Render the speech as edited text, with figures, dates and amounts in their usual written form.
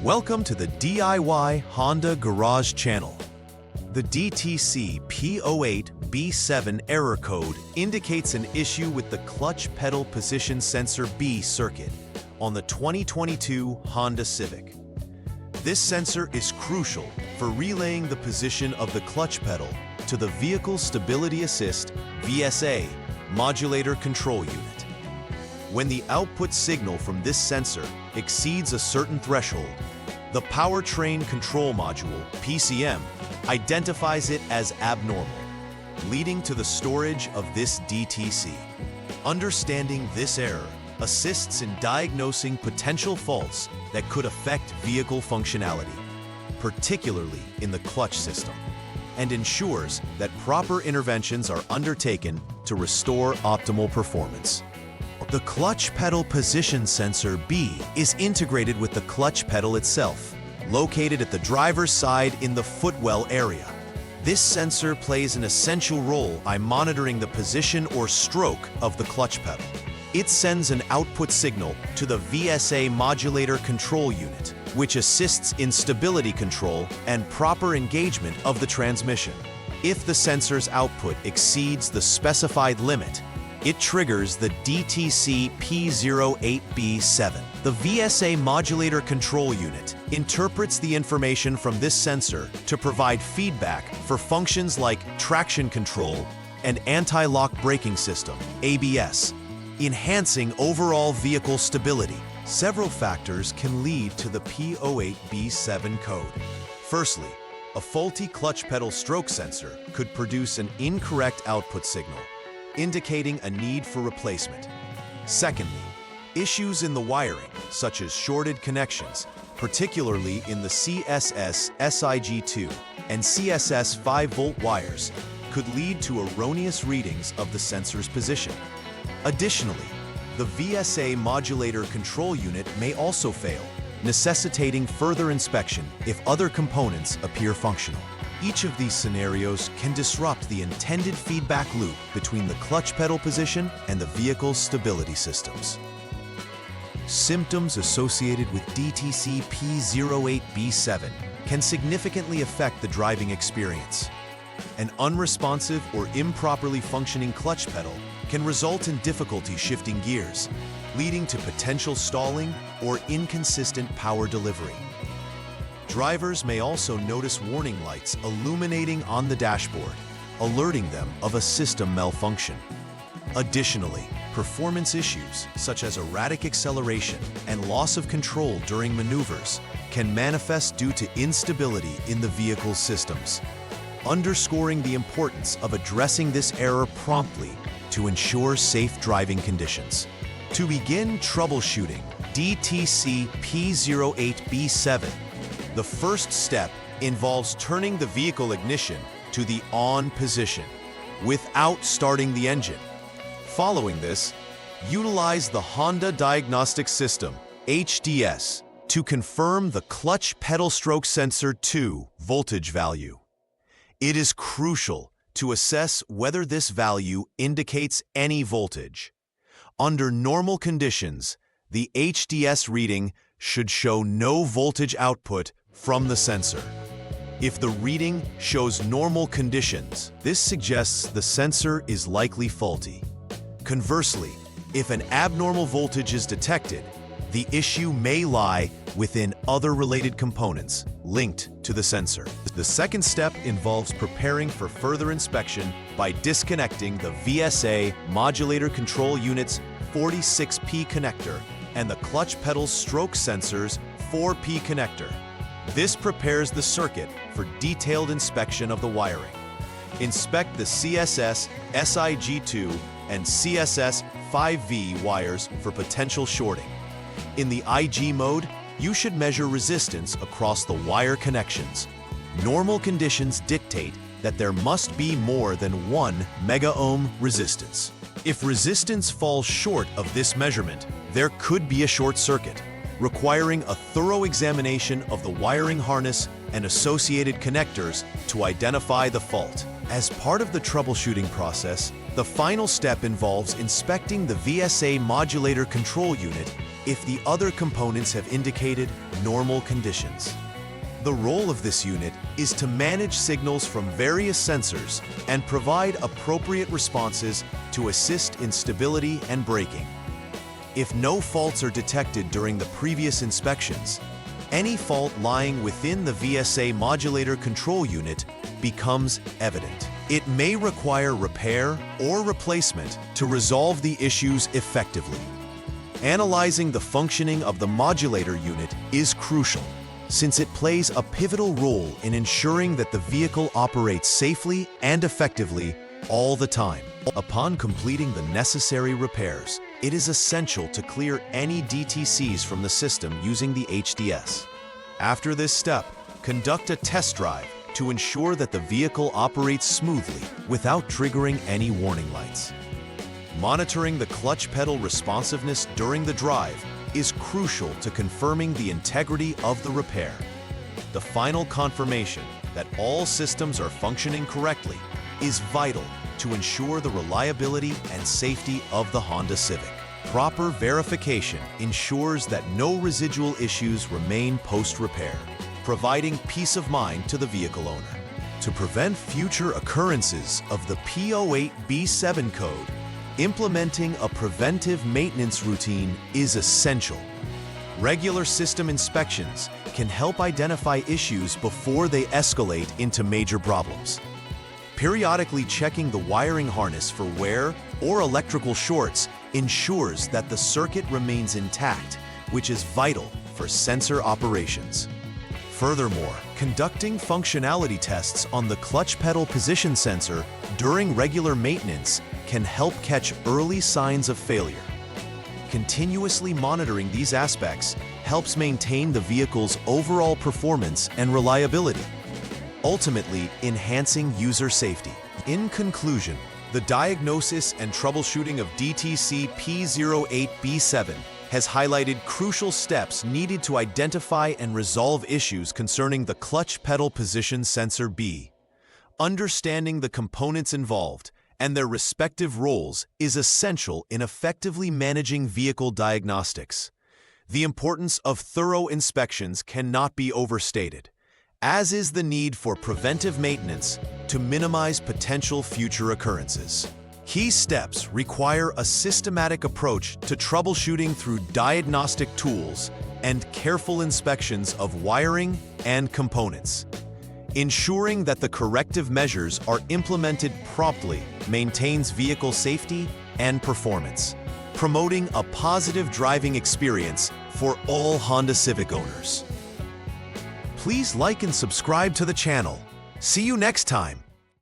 Welcome to the DIY Honda Garage channel. The DTC P08B7 error code indicates an issue with the clutch pedal position sensor B circuit on the 2022 Honda Civic. This sensor is crucial for relaying the position of the clutch pedal to the Vehicle Stability Assist (VSA) modulator control unit. When the output signal from this sensor exceeds a certain threshold, the Powertrain Control Module (PCM) identifies it as abnormal, leading to the storage of this DTC. Understanding this error assists in diagnosing potential faults that could affect vehicle functionality, particularly in the clutch system, and ensures that proper interventions are undertaken to restore optimal performance. The clutch pedal position sensor B is integrated with the clutch pedal itself, located at the driver's side in the footwell area. This sensor plays an essential role by monitoring the position or stroke of the clutch pedal. It sends an output signal to the VSA modulator control unit, which assists in stability control and proper engagement of the transmission. If the sensor's output exceeds the specified limit, it triggers the DTC P08B7. The VSA modulator control unit interprets the information from this sensor to provide feedback for functions like traction control and anti-lock braking system, ABS, enhancing overall vehicle stability. Several factors can lead to the P08B7 code. Firstly, a faulty clutch pedal stroke sensor could produce an incorrect output signal, indicating a need for replacement. Secondly, issues in the wiring, such as shorted connections, particularly in the CSS SIG2 and CSS 5-volt wires, could lead to erroneous readings of the sensor's position. Additionally, the VSA modulator control unit may also fail, necessitating further inspection if other components appear functional. Each of these scenarios can disrupt the intended feedback loop between the clutch pedal position and the vehicle's stability systems. Symptoms associated with DTC P08B7 can significantly affect the driving experience. An unresponsive or improperly functioning clutch pedal can result in difficulty shifting gears, leading to potential stalling or inconsistent power delivery. Drivers may also notice warning lights illuminating on the dashboard, alerting them of a system malfunction. Additionally, performance issues such as erratic acceleration and loss of control during maneuvers can manifest due to instability in the vehicle's systems, underscoring the importance of addressing this error promptly to ensure safe driving conditions. To begin troubleshooting DTC P08B7, the first step involves turning the vehicle ignition to the on position without starting the engine. Following this, utilize the Honda Diagnostics System, HDS, to confirm the clutch pedal stroke sensor 2 voltage value. It is crucial to assess whether this value indicates any voltage. Under normal conditions, the HDS reading should show no voltage output from the sensor. If the reading shows normal conditions, this suggests the sensor is likely faulty. Conversely, if an abnormal voltage is detected, the issue may lie within other related components linked to the sensor. The second step involves preparing for further inspection by disconnecting the VSA modulator control unit's 46P connector and the clutch pedal stroke sensor's 4P connector. This prepares the circuit for detailed inspection of the wiring. Inspect the CSS SIG2 and CSS 5V wires for potential shorting. In the IG mode, you should measure resistance across the wire connections. Normal conditions dictate that there must be more than 1 megaohm resistance. If resistance falls short of this measurement, there could be a short circuit, requiring a thorough examination of the wiring harness and associated connectors to identify the fault. As part of the troubleshooting process, the final step involves inspecting the VSA modulator control unit if the other components have indicated normal conditions. The role of this unit is to manage signals from various sensors and provide appropriate responses to assist in stability and braking. If no faults are detected during the previous inspections, any fault lying within the VSA modulator control unit becomes evident. It may require repair or replacement to resolve the issues effectively. Analyzing the functioning of the modulator unit is crucial, since it plays a pivotal role in ensuring that the vehicle operates safely and effectively all the time. Upon completing the necessary repairs, it is essential to clear any DTCs from the system using the HDS. After this step, conduct a test drive to ensure that the vehicle operates smoothly without triggering any warning lights. Monitoring the clutch pedal responsiveness during the drive is crucial to confirming the integrity of the repair. The final confirmation that all systems are functioning correctly is vital to ensure the reliability and safety of the Honda Civic. Proper verification ensures that no residual issues remain post-repair, providing peace of mind to the vehicle owner. To prevent future occurrences of the P08B7 code, implementing a preventive maintenance routine is essential. Regular system inspections can help identify issues before they escalate into major problems. Periodically checking the wiring harness for wear or electrical shorts ensures that the circuit remains intact, which is vital for sensor operations. Furthermore, conducting functionality tests on the clutch pedal position sensor during regular maintenance can help catch early signs of failure. Continuously monitoring these aspects helps maintain the vehicle's overall performance and reliability, ultimately enhancing user safety. In conclusion, the diagnosis and troubleshooting of DTC P08B7 has highlighted crucial steps needed to identify and resolve issues concerning the clutch pedal position sensor B. Understanding the components involved and their respective roles is essential in effectively managing vehicle diagnostics. The importance of thorough inspections cannot be overstated, as is the need for preventive maintenance to minimize potential future occurrences. Key steps require a systematic approach to troubleshooting through diagnostic tools and careful inspections of wiring and components. Ensuring that the corrective measures are implemented promptly maintains vehicle safety and performance, promoting a positive driving experience for all Honda Civic owners. Please like and subscribe to the channel. See you next time.